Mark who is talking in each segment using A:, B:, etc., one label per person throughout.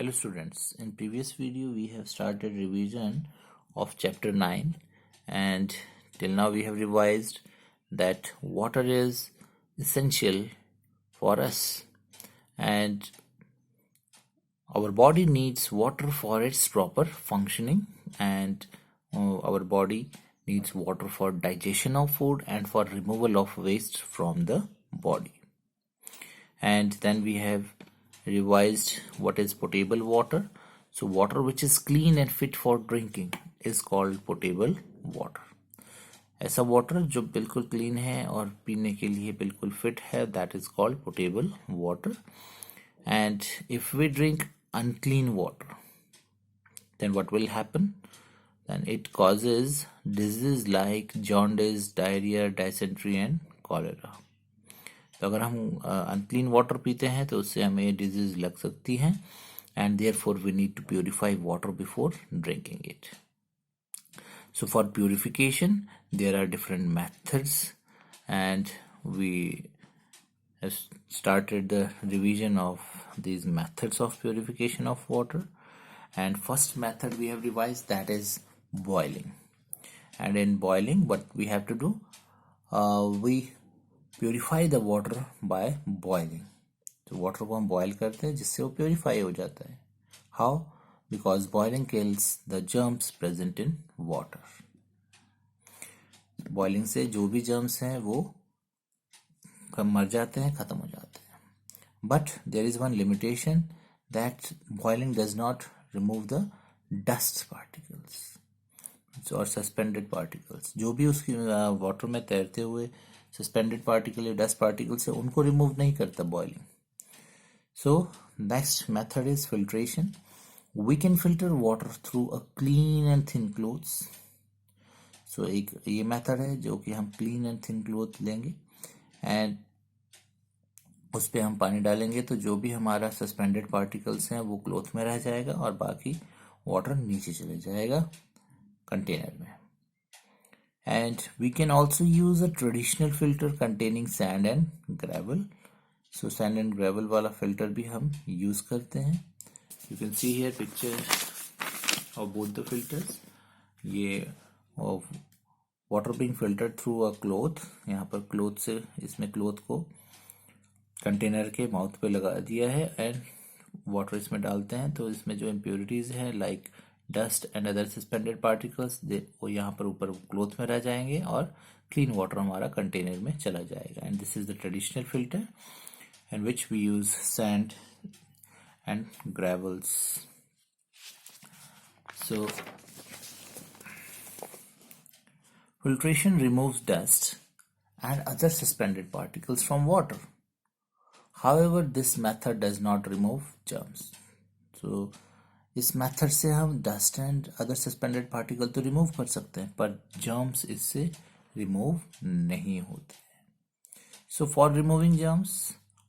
A: Hello students, in previous video we have started revision of chapter 9 and till now we have revised that water is essential for us and our body needs water for its proper functioning and our body needs water for digestion of food and for removal of waste from the body. And then we have revised what is potable water. So water which is clean and fit for drinking is called potable water. ऐसा water जो बिल्कुल clean है और पीने के लिए बिल्कुल fit है, that is called potable water. And if we drink unclean water, then what will happen? Then it causes disease like jaundice, diarrhea, dysentery and cholera. तो अगर हम अनक्लीन वाटर पीते हैं तो उससे हमें डिजीज लग सकती है and therefore we need to purify water before drinking it. So for purification there are different methods and we have started the revision of these methods of purification of water. And first method we have revised, that is boiling. And in boiling what we have to do, we purify the water by boiling. तो water को हम boil करते हैं जिससे वो purify हो जाता है. How? Because boiling kills the germs present in water. Boiling से जो भी जर्म्स हैं वो मर जाते हैं, खत्म हो जाते हैं. But there is one limitation, that boiling does not remove the dust particles और सस्पेंडेड पार्टिकल्स. जो भी उसकी वाटर में तैरते हुए सस्पेंडेड पार्टिकल या डस्ट पार्टिकल्स है उनको रिमूव नहीं करता boiling. So next method is filtration. We can filter water through a clean and thin clothes. So एक ये मेथड है जो कि हम क्लीन एंड थिन क्लोथ लेंगे एंड उस पर हम पानी डालेंगे तो जो भी हमारा सस्पेंडेड पार्टिकल्स हैं वो क्लोथ में रह जाएगा और बाकी वाटर नीचे चले जाएगा कंटेनर में. And we can also use a traditional filter containing sand and gravel. So sand and gravel वाला filter भी हम use करते हैं. You can see here picture of both the filters. ये of water being filtered through a cloth. यहाँ पर cloth से इसमें cloth को कंटेनर के माउथ पे लगा दिया है एंड वाटर इसमें डालते हैं तो इसमें जो इम्प्योरिटीज हैं like dust and other suspended particles वो यहाँ पर ऊपर क्लोथ में रह जाएंगे और क्लीन वाटर हमारा कंटेनर में चला जाएगा. And this is the traditional filter and which we use sand and gravels. So filtration removes dust and other suspended particles from water. However, this method does not remove germs. So इस method से हम dust and other suspended particle तो remove कर सकते हैं पर germs इससे remove नहीं होते. So for removing germs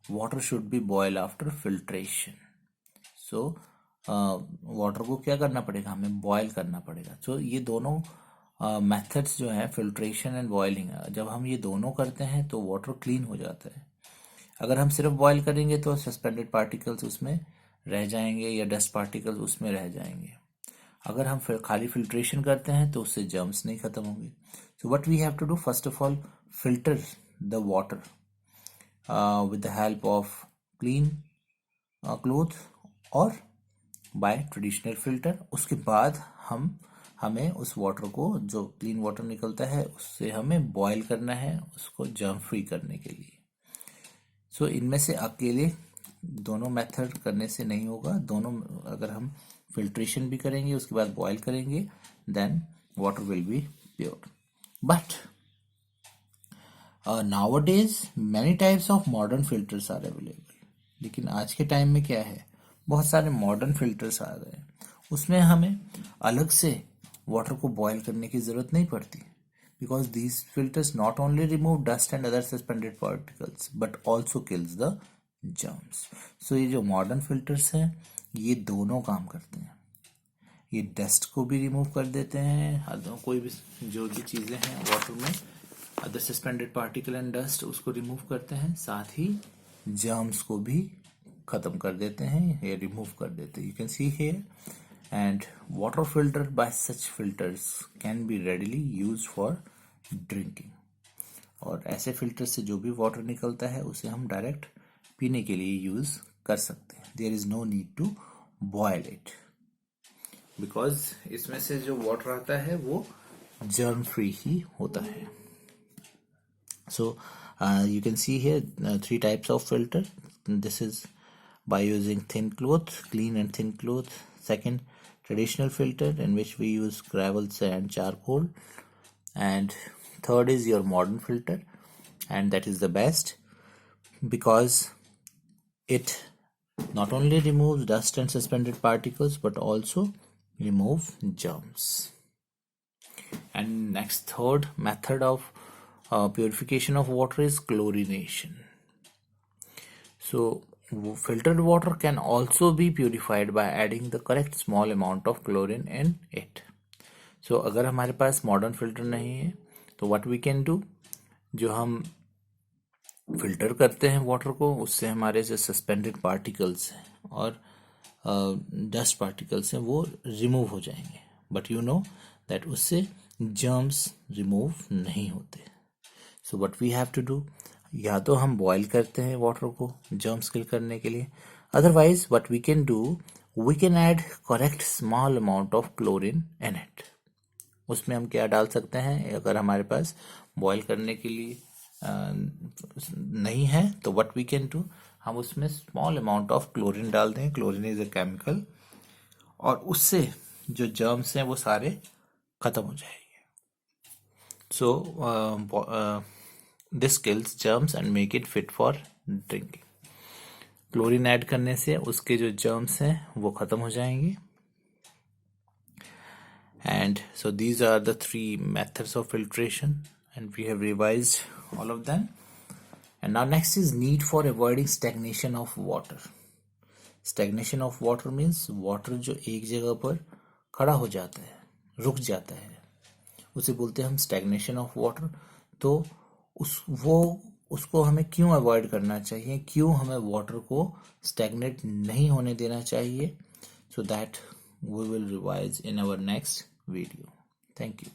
A: water should be boil after filtration. So water को क्या करना पड़ेगा, हमें बॉयल करना पड़ेगा. सो ये दोनों मेथड्स जो है फिल्ट्रेशन एंड बॉइलिंग, जब हम ये दोनों करते हैं तो वाटर क्लीन हो जाता है. अगर हम सिर्फ बॉयल करेंगे तो सस्पेंडेड पार्टिकल्स उसमें रह जाएंगे या डस्ट पार्टिकल्स उसमें रह जाएंगे. अगर हम खाली फिल्ट्रेशन करते हैं तो उससे जर्म्स नहीं खत्म होंगे. So what we have to do, first of all filter the water with the help of clean cloth और बाय ट्रेडिशनल फिल्टर. उसके बाद हमें उस वाटर को, जो क्लीन वाटर निकलता है उससे हमें बॉयल करना है उसको जर्म फ्री करने के लिए. सो इनमें से अकेले दोनों मेथड करने से नहीं होगा. दोनों अगर हम फिल्ट्रेशन भी करेंगे उसके बाद बॉयल करेंगे then water will be pure. But nowadays many types of modern filters are available. लेकिन आज के टाइम में क्या है, बहुत सारे मॉडर्न फिल्टर्स आ गए. उसमें हमें अलग से वाटर को बॉयल करने की जरूरत नहीं पड़ती because these filters not only remove dust and other suspended particles but also kills the germs. So ये जो modern filters हैं ये दोनों काम करते हैं. ये डस्ट को भी रिमूव कर देते हैं, कोई भी जो भी चीज़ें हैं वाटर में other suspended particle and dust उसको रिमूव करते हैं, साथ ही जर्म्स को भी खत्म कर देते हैं या रिमूव कर देते हैं. You can see here. And water filter by such filters can be readily use for drinking. और ऐसे फिल्टर से जो भी वाटर निकलता है उसे हम डायरेक्ट पीने के लिए यूज कर सकते हैं. There is no need to boil it, because इसमें से जो वाटर आता है वो जर्म फ्री ही होता है. So you can see here 3 types of filter. This is by using thin cloth, clean and thin cloth. Second, traditional filter in which we use gravel, sand, charcoal. And third is your modern filter, and that is the best because it not only removes dust and suspended particles but also remove germs. And next, third method of purification of water is chlorination. So filtered water can also be purified by adding the correct small amount of chlorine in it. So अगर हमारे पास modern filter नहीं है तो what we can do, जो हम filter करते हैं water को उससे हमारे जो सस्पेंडेड पार्टिकल्स हैं और डस्ट पार्टिकल्स हैं वो रिमूव हो जाएंगे. बट यू नो दैट उससे जर्म्स रिमूव नहीं होते. So what we have to do, या तो हम बॉयल करते हैं वाटर को जर्म्स किल करने के लिए. Otherwise what we can do, we can add correct small amount of chlorine in it. उसमें हम क्या डाल सकते हैं, अगर हमारे पास बॉयल करने के लिए नहीं है तो व्हाट वी कैन डू, हम उसमें स्मॉल अमाउंट ऑफ क्लोरीन डाल दें. क्लोरीन इज अ केमिकल, और उससे जो जर्म्स हैं वो सारे खत्म हो जाएंगे. So this kills germs and make it fit for drinking. Chlorine add करने से उसके जो जर्म्स हैं वो खत्म हो जाएंगे. And so these are the 3 methods of filtration, and we have revised all of them. And now next is need for avoiding stagnation of water. Stagnation of water means water जो एक जगह पर खड़ा हो जाता है, रुक जाता है, उसे बोलते हैं हम stagnation of water. तो उसको हमें क्यों अवॉइड करना चाहिए, क्यों हमें वाटर को स्टैग्नेट नहीं होने देना चाहिए, so that we will revise in our next video. Thank you.